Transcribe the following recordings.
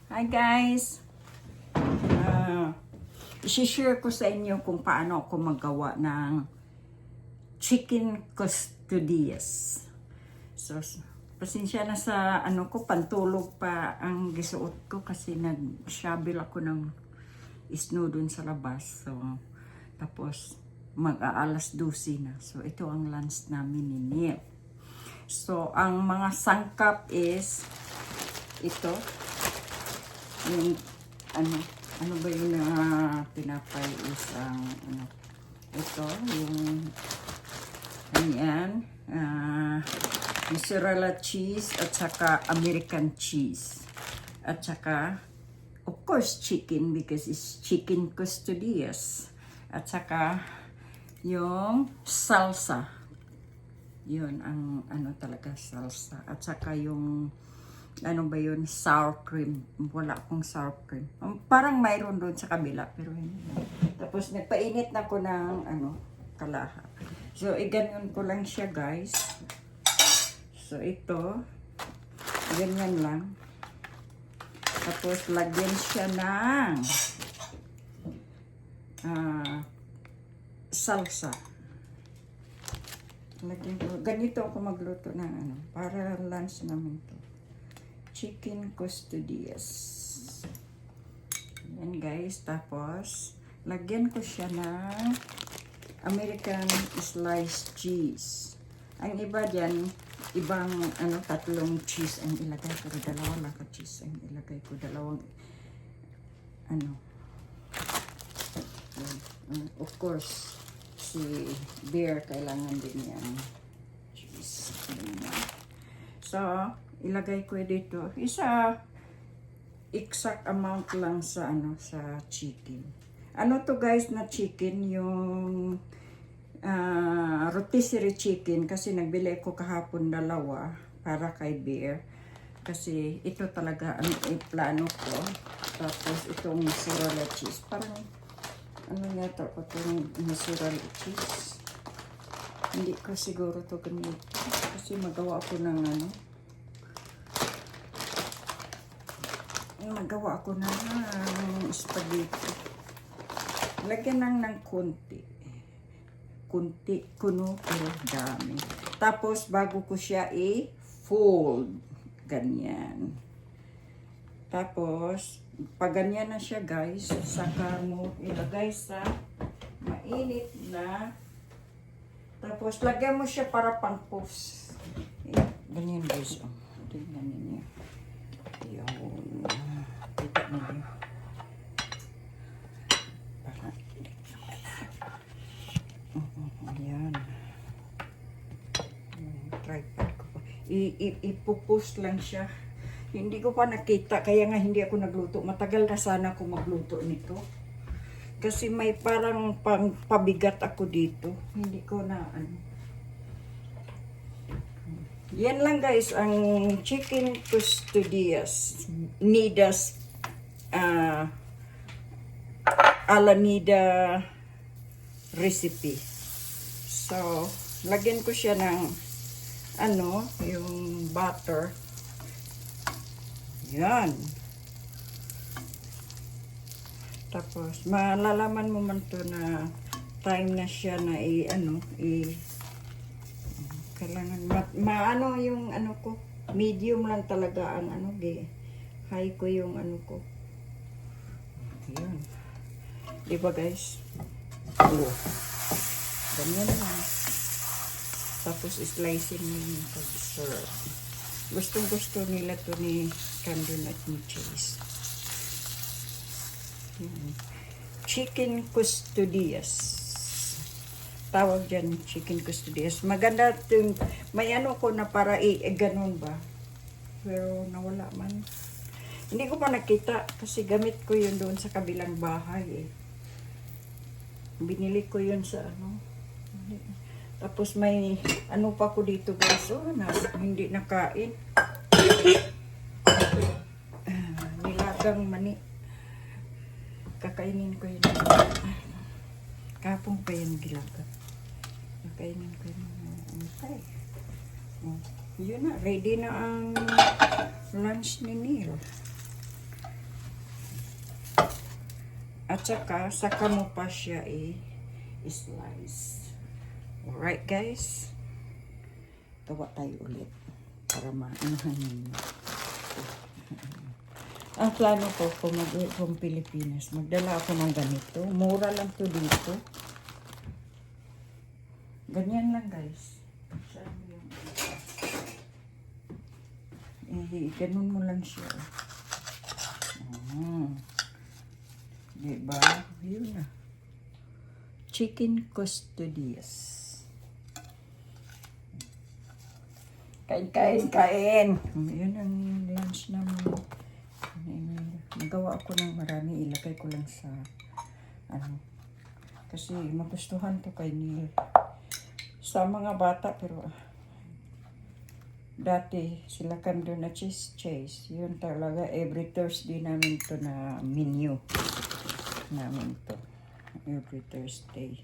Hi guys! I-share ko sa inyo kung paano ako magawa ng chicken custodias. So, pasensya na sa pantulog pa ang gisuot ko kasi nag-shabil ako ng snow dun sa labas. So, tapos mag-aalas 12 na. So, ito ang lunch namin ni Neil. So, ang mga sangkap is ito. Yung ano ba yung tinapay is ito yung mozzarella cheese at saka American cheese at saka of course chicken because it's chicken custodias at saka yung salsa yun ang talaga salsa at saka yung sour cream. Wala akong sour cream. Parang mayroon doon sa kabila, pero hindi. Tapos nagpainit na ko ng kalaha. So, ganyan ko lang siya, guys. So, ito. Ganyan lang. Tapos, lagyan siya ng salsa. Lagyan ko. Ganito ako magluto ng para lunch namin to. Chicken custodias. Yan guys. Tapos, lagyan ko siya ng American sliced cheese. Ang iba dyan, ibang tatlong cheese ang ilagay ko. Dalawa lang ka cheese ang ilagay ko. Dalawang of course, si Bear kailangan din yan. Cheese. So, ilagay ko dito exact amount lang sa sa chicken. To guys na chicken yung rotisserie chicken kasi nagbili ko kahapon dalawa para kay Bear kasi ito talaga ang plano ko. Tapos itong mozzarella cheese parang yata ko itong mozzarella cheese, hindi ko siguro to ganito kasi magawa ako ng magawa ako ng spaghetti. Lagyan lang ng konti. Kuno, pero dami. Tapos, bago ko siya i-fold. Ganyan. Tapos, pag ganyan na siya, guys, saka mo ilagay sa mainit na. Tapos, lagyan mo siya para pang-puffs. Ganyan, guys. Tingnan niyo. Yun. Kita niyo. Para ayan. Tripod ko pa. Ipupus lang siya. Hindi ko pa nakita. Kaya nga hindi ako nagluto. Matagal na sana ako magluto nito. Kasi may parang pabigat ako dito. Hindi ko na Yan lang guys, ang chicken custodias. Nida's Alameda recipe. So, lagyan ko siya ng yung butter. Yan. Tapos, malalaman mo man to na time na siya na kailangan yung ko, medium lang talaga ang high ko yung ko. Ayan. Diba guys? Oh. Ganyan lang. Tapos slicing mo yung pag-serve. Gustong-gusto nila to ni Candon at ni Chase. Chicken custodias. Tawag dyan, chicken custodias. Maganda yung, may ko na para ganun ba. Pero nawala man. Hindi ko pa nakita kasi gamit ko yun doon sa kabilang bahay Binili ko yun sa Tapos may pa ko dito guys. Hindi nakain. Nilagang mani. Kakainin ko yun. Kapong pa yun gilaga. Kakainin ko yun. Okay. Yun na. Ready na ang lunch ni Neil. At saka mo pa siya i-slice. Alright guys. Gawa tayo ulit para maanahan ninyo. Ang plano ko kung mag-uwi kong Pilipinas, magdala ako ng ganito. Mura lang to dito. Ganyan lang guys. Ganun mo lang siya. Diba? Yun na. Chicken custodies. Kain. Yun ang lunch namin. Nagawa ako ng marami. Ilagay ko lang sa kasi magustuhan to kay Neil. Sa mga bata, pero dati sila kando na chase. Yun talaga. Every Thursday namin to na menu. Namin to. Every Thursday.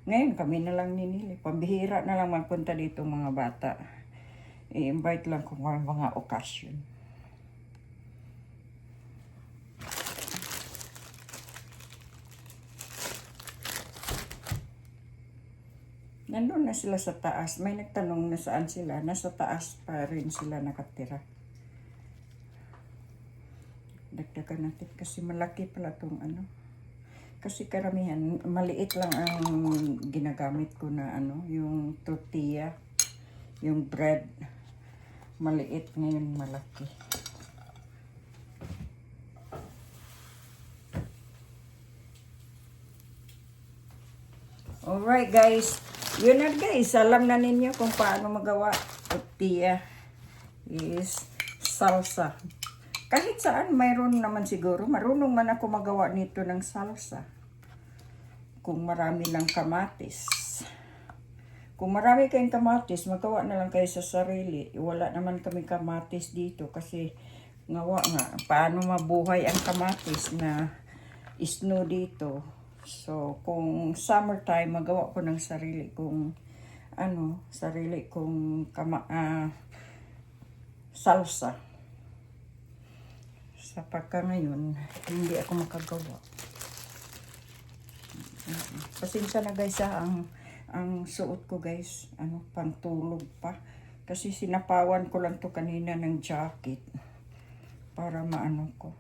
Ngayon kami na lang ninili. Pambihira na lang magpunta dito mga bata. I-invite lang kung mga okasyon. Nandun na sila sa taas. May nagtanong na saan sila. Nasa taas pa rin sila nakatira. Dagdagan natin kasi malaki pala itong Kasi karamihan, maliit lang ang ginagamit ko na yung tortilla, yung bread. Maliit, ngayon malaki. Alright guys, yun na guys, alam na ninyo kung paano magawa. Tortilla is salsa. Kahit saan mayroon naman siguro. Marunong man ako magawa nito ng salsa. Kung marami lang kamatis. Kung marami kayong kamatis, magawa na lang kayo sa sarili. Wala naman kami kamatis dito kasi ngawa nga. Paano mabuhay ang kamatis na snow dito. So, kung summertime, magawa ko ng sarili kong salsa. Sa pagka ngayon, hindi ako makagawa. Pasensya na guys ang suot ko guys, pantulog pa. Kasi sinapawan ko lang to kanina ng jacket para maano ko.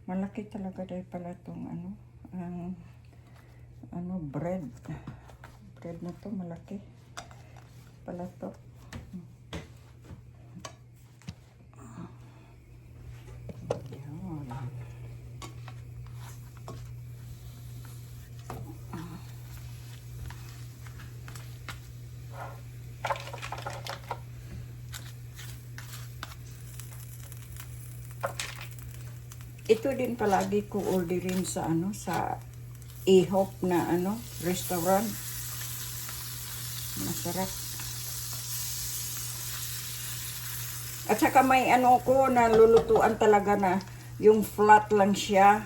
Malaki talaga dahil pala tong bread. Bread na to malaki pala to. Ito din palagi ko orderin sa sa IHOP na restaurant. Masarap. At saka may ko na lulutuan talaga na yung flat lang siya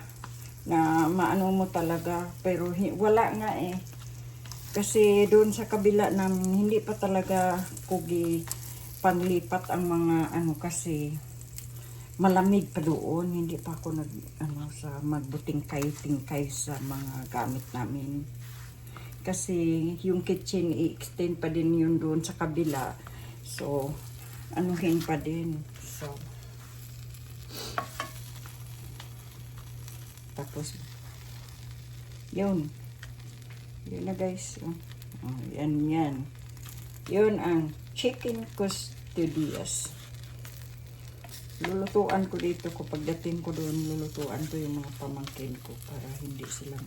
na maano mo talaga, pero wala nga kasi doon sa kabila hindi pa talaga kugi panglipat ang mga kasi malamig pa doon, hindi pa ako sa magbuting-tingkay sa mga gamit namin. Kasi yung kitchen i-extend pa din yun doon sa kabila. So, anuhin pa din. So, tapos, yun. Yun na guys. Yan. Yun ang chicken custodies. Lulutuan ko dito ko pagdating ko doon, lulutuan ko yung mga pamangkin ko para hindi sila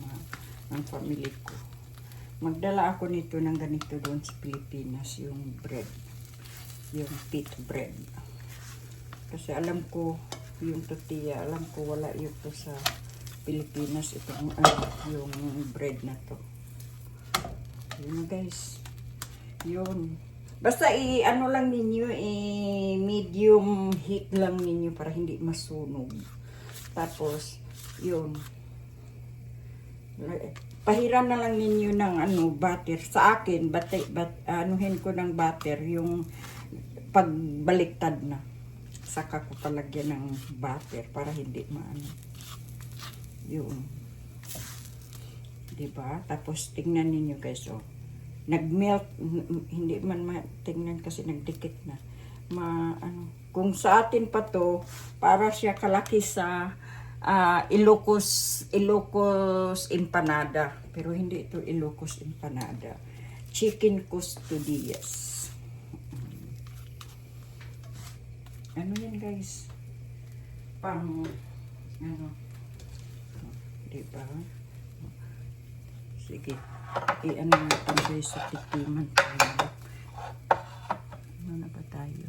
ang family ko. Magdala ako nito ng ganito doon sa Pilipinas, yung bread, yung pita bread. Kasi alam ko yung tortilla, alam ko wala yun to sa Pilipinas, itong yung bread na to. Yun guys, yun. Basta lang ninyo, medium heat lang ninyo para hindi masunog. Tapos, yun. Pahiram na lang ninyo ng butter. Sa akin, anuhin ko ng butter yung pagbaliktad na. saka ko palagyan ng butter para hindi maano. Yung, diba? Tapos tingnan ninyo guys, oh. Nag-melt, hindi man tingnan kasi nagdikit na. Kung sa atin pa to, para siya kalaki sa Ilocos empanada. Pero hindi ito Ilocos empanada. Chicken custodias. Ano yan guys? Pang, diba? Sige. I-ano natin guys sa tikiman tayo. Ano na ba tayo?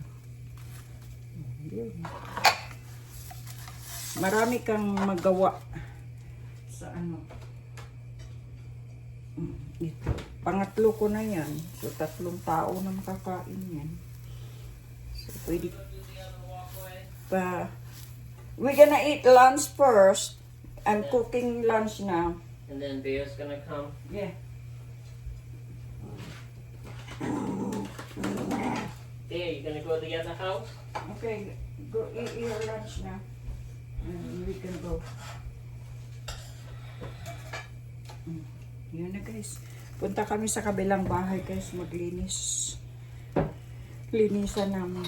Yun. Marami kang magawa sa ano. Ito. Pangatlo ko na yan. So, 3 tao na makakain yan. So, pwede pa. We're gonna eat lunch first. I'm cooking lunch now. And then Bear's gonna come. Yeah. Bear, you gonna go to the other house? Okay, go eat your lunch now. And we can go. Yun na guys. Punta kami sa kabilang bahay guys, maglinis. Linisan namin.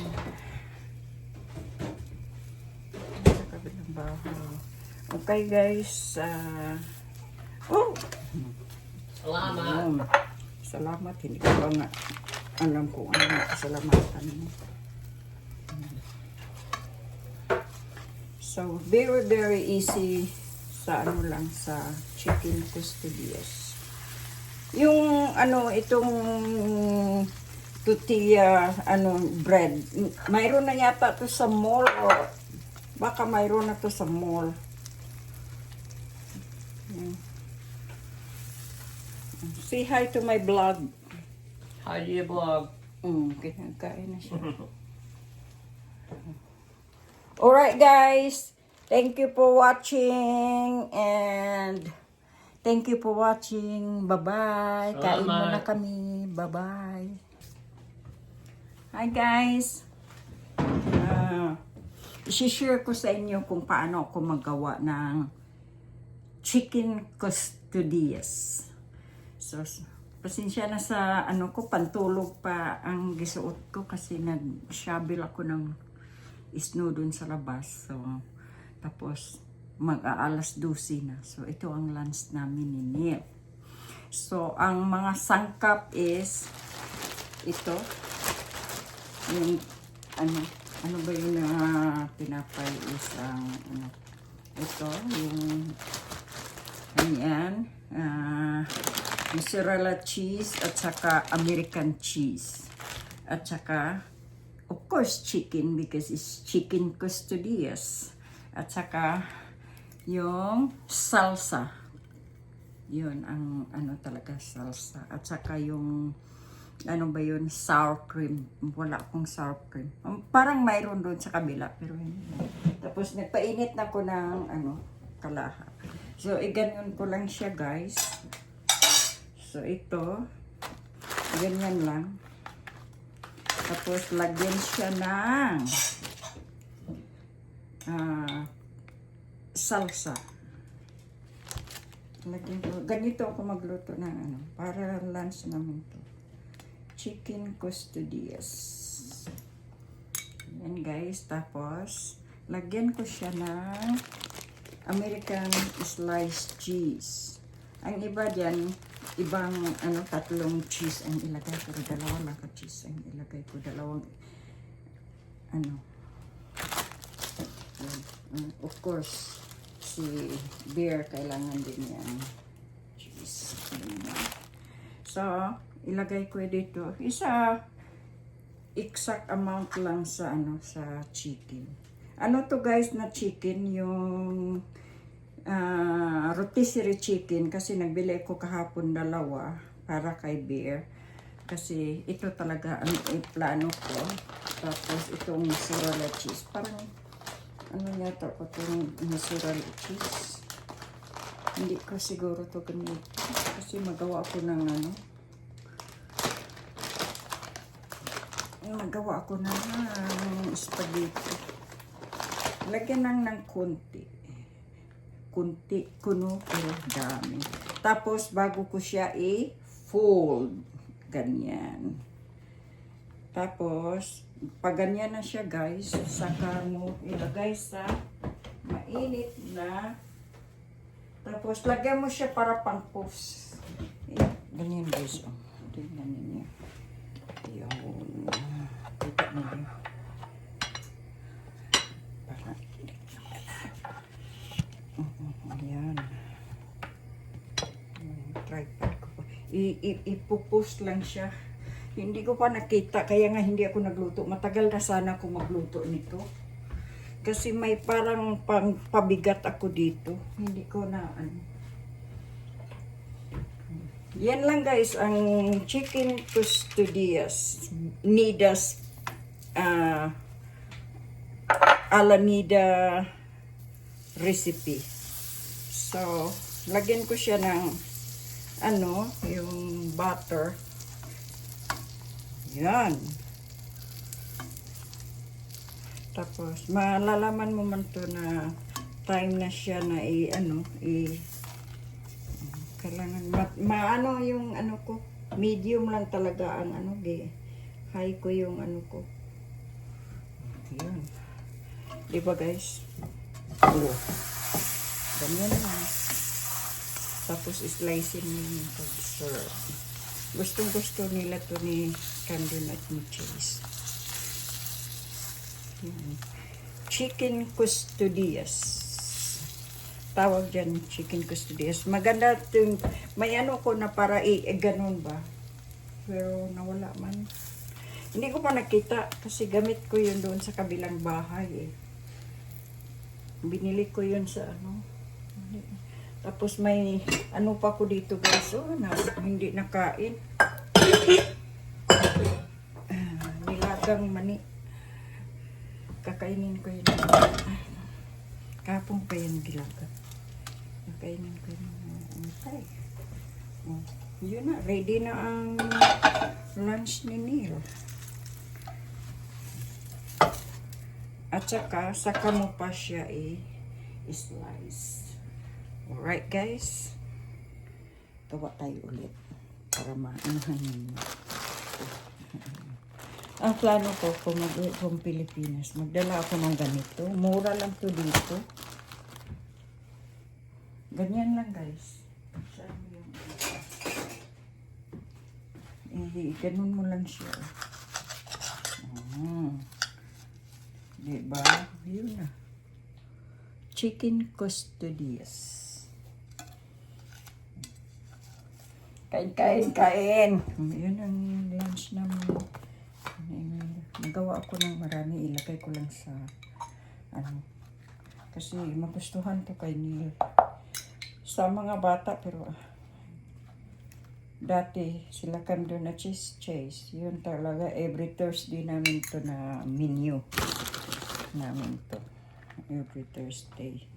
Sa kabilang bahay. Okay guys. Oh! Salamat. Salamat. Hindi ko ba nga alam kung ano na kasalamatan mo. So, very, very easy sa ano lang, sa chicken custodias. Yung, itong tortilla, bread. Mayroon na yata to sa mall or baka mayroon na to sa mall. Say hi to my vlog. How do you blog? Kinakain na siya. Alright guys, thank you for watching and thank you for watching. Bye-bye. Kain muna kami. Bye-bye. Hi guys. I-share ko sa inyo kung paano ako magawa ng chicken custodias. So, pasensya na sa pantulog pa ang gisuot ko kasi nag-shabil ako ng snow dun sa labas. So, tapos mag-aalas 12 na. So, ito ang lunch namin ni Neil. So, ang mga sangkap is ito. Yung, ano ba yung pinapay is ang, ito, yung, mozzarella cheese at saka American cheese. At saka, of course, chicken because it's chicken custodias. At saka, yung salsa. Yun, ang talaga salsa. At saka yung, sour cream. Wala akong sour cream. Parang mayroon doon sa kabila, pero hindi. Tapos, nagpainit na ko ng, kalaha. So, ganyan ko lang siya, guys. So, ito, ganyan lang. Tapos, lagyan siya ng salsa. Lagyan ko. Ganito ako magluto ng para lunch namin to. Chicken custodias. Yan guys. Tapos, lagyan ko siya ng American sliced cheese. Ang iba dyan, ibang 3 cheese ang ilagay, pero 2 lang ka cheese ang ilagay ko, 2 of course si Bear kailangan din yan cheese. So ilagay ko dito exact amount lang sa sa chicken. To guys na chicken, yung rotisserie chicken, kasi nagbili ko kahapon 2 para kay Bear. Kasi ito talaga ang plano ko. Tapos itong mozzarella cheese. Parang yata ko itong mozzarella cheese. Hindi ko siguro ito ganito. Kasi magawa ko ng magawa ko ng spaghetti. Lagyan lang ng kunti. Kunti, kuno, pero dami. Tapos, bago ko siya i-fold. Ganyan. Tapos, pag ganyan na siya, guys, saka mo ilagay sa mainit na. Tapos, lagyan mo siya para pang puffs. Ganyan, guys. Oh. Tingnan ninyo. Yun. Kita ninyo. Para. Ayan. Tripod ko pa. Ipupost lang siya. Hindi ko pa nakita, kaya nga hindi ako nagluto. Matagal na sana ako magluto nito. Kasi may parang pabigat ako dito. Hindi ko na ano. Yan lang guys, ang chicken custodias. Nidas Alameda recipe. So, lagyan ko siya ng ano, yung butter. Yan. Tapos, malalaman mo man to na time na siya na kailangan, maano yung ano ko, medium lang talaga ang ano, high ko yung ano ko. Yan. Diba guys? Oh. Ganyan lang. Tapos, slicing mo yung pag-serve. Gustong gusto nila to ni Camden at ni Chase. Chicken custodias. Tawag dyan, chicken custodias. Maganda yung, may ano ko na para ganun ba. Pero nawala man. Hindi ko pa nakita kasi gamit ko yun doon sa kabilang bahay eh. Binili ko yun sa ano. Tapos may ano pa ko dito guys. Oh, hindi nakain. Nilagang mani. Kakainin ko yun. Kapong pa yun gilaga. Kakainin ko yun. Okay. Oh, yun na. Ready na ang lunch ni Neil. At saka mo pa siya i-slice. Alright guys. Gawa tayo ulit. Para maanahan ninyo. Ang plano ko, kung mag-uwi kong Pilipinas, magdala ako ng ganito. Mura lang to dito. Ganyan lang, guys. Saan yung... ganun mo lang siya. Diba? Yun na. Chicken custodias. Kain. Yun ang lunch namin. Nagawa ako ng marami, ilagay ko lang sa ano, kasi magustuhan to kay Neil sa mga bata. Pero dati sila Camden at Chase, yun talaga every Thursday namin to na menu namin to, every Thursday.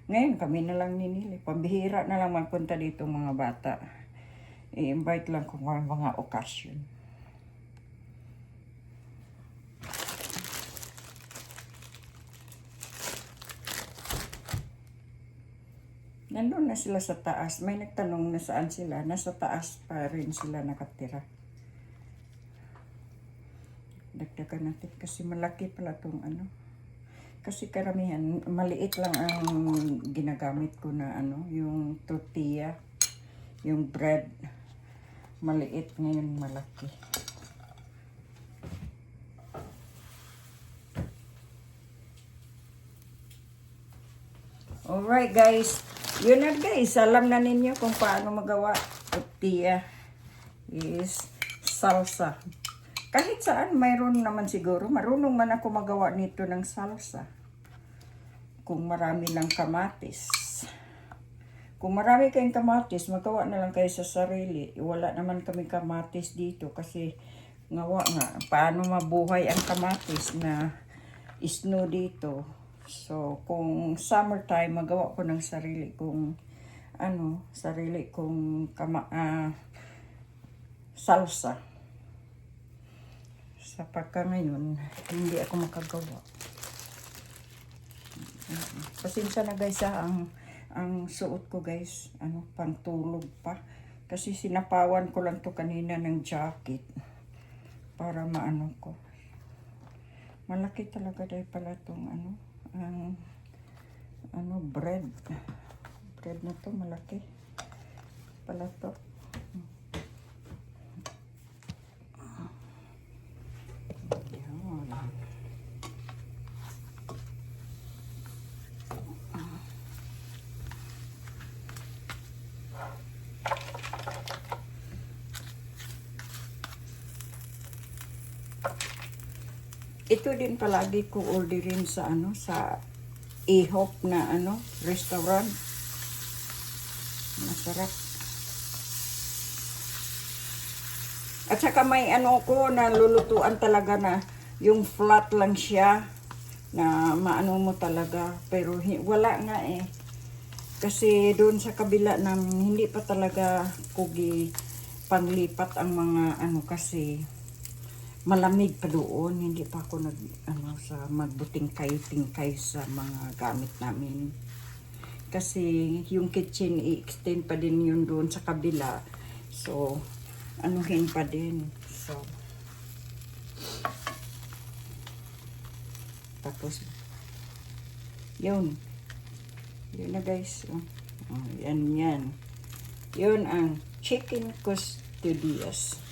Ngayon kami na lang ni Neil, pambihira na lang magpunta dito mga bata. I-invite lang kung mga occasion. Nandun na sila sa taas. May nagtanong na saan sila. Nasa taas pa rin sila nakatira. Dagdagan natin kasi malaki pala tong ano. Kasi karamihan, maliit lang ang ginagamit ko na ano, yung tortilla, yung bread. Maliit, ngayon malaki. Alright guys, yun na guys, alam na ninyo kung paano magawa. Tortilla is salsa. Kahit saan mayroon naman siguro, marunong man ako magawa nito ng salsa. Kung marami lang kamatis. Kung marami kayong kamatis, magawa na lang kayo sa sarili. Wala naman kami kamatis dito kasi ngawa nga, paano mabuhay ang kamatis na isno dito. So, kung summertime, magawa ko ng sarili kong salsa. Sa pagka ngayon, hindi ako makagawa. Pasensya na guys ang suot ko guys, pangtulog pa. Kasi sinapawan ko lang to kanina ng jacket para maano ko. Malaki talaga dahil pala tong bread. Bread na to malaki pala to. Ito din palagi ko orderin sa sa IHOP na restaurant. Masarap. At saka may ko na lulutuan talaga na yung flat lang siya na maano mo talaga pero wala nga eh. Kasi doon sa kabila namin hindi pa talaga kugi panglipat ang mga kasi malamig pa doon, hindi pa ako sa magbuting-tingkay sa mga gamit namin. Kasi yung kitchen i-extend pa din yun doon sa kabila. So, anuhin pa din. So, tapos, yun. Yun na guys. Yan. Yun ang chicken custodias.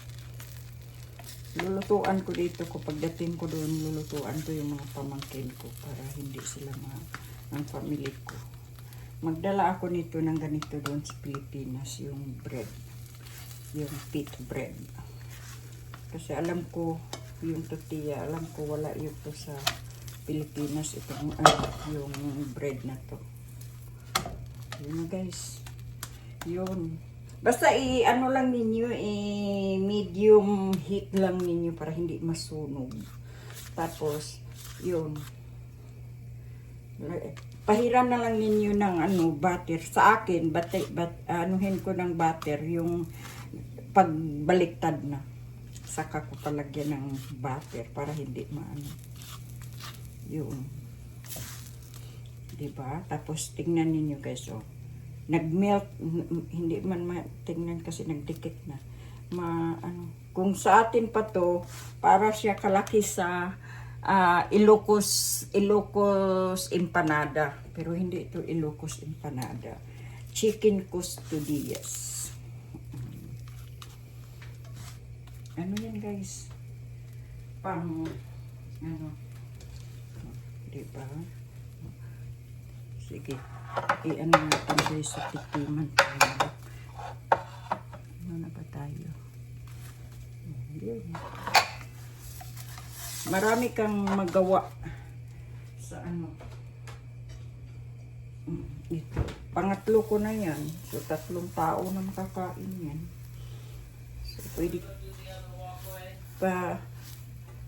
Lulutuan ko dito ko pagdating ko doon, lulutuan ko yung mga pamangkin ko para hindi sila ang family ko. Magdala ako nito ng ganito doon sa Pilipinas, yung bread. Yung pita bread. Kasi alam ko, yung tortilla, alam ko wala yun to sa Pilipinas, itong yung bread na to. Yun guys. Yun. Basta lang ninyo, medium heat lang ninyo para hindi masunog. Tapos, yun. Pahiran na lang ninyo ng butter. Sa akin, anuhin ko ng butter yung pagbaliktad na. Saka ko palagyan ng butter para hindi maano. Yun. Diba? Tapos, tingnan ninyo guys, nag-melt, hindi man tingnan kasi nagdikit na. Kung sa atin pa to, para siya kalaki sa Ilocos empanada. Pero hindi ito Ilocos empanada. Chicken custodias. Ano yan guys? Diba? Sige. Natin guys sa tikiman tayo. Ano na ba tayo? Yun. Marami kang magawa sa ito. Pangatlo ko na yan. So, 3 tao na makakain yan. So, pwede pa.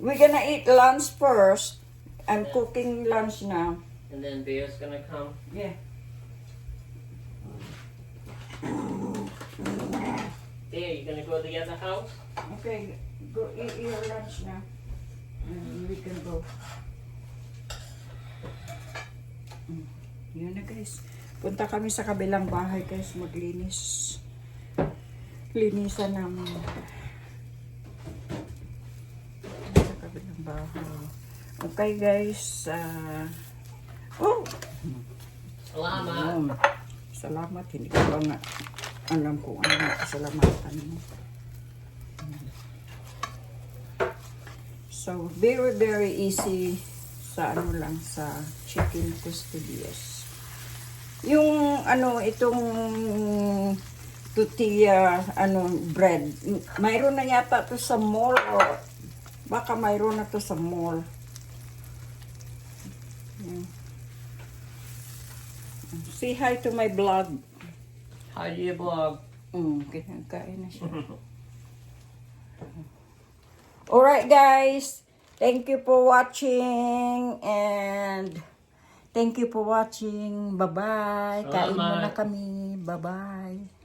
We're gonna eat lunch first. I'm cooking lunch now. And then Beo's gonna come. Yeah. Bea, you gonna go to the other house? Okay, go eat your lunch now. And we can go. Yun na guys. Punta kami sa kabilang bahay guys, maglinis. Linisan namin. Sa kabilang bahay. Okay guys. Salamat. Salamat. Hindi ko ba nga alam kung ano ang kasalamatan mo. So, very, very easy sa sa chicken custodias. Yung itong tortilla, bread. Mayroon na yata to sa mall o baka mayroon na to sa mall. Say hi to my vlog. Hi to your blog. Kinakain na siya. Alright guys, thank you for watching and thank you for watching. Bye-bye. Kain muna kami. Bye-bye.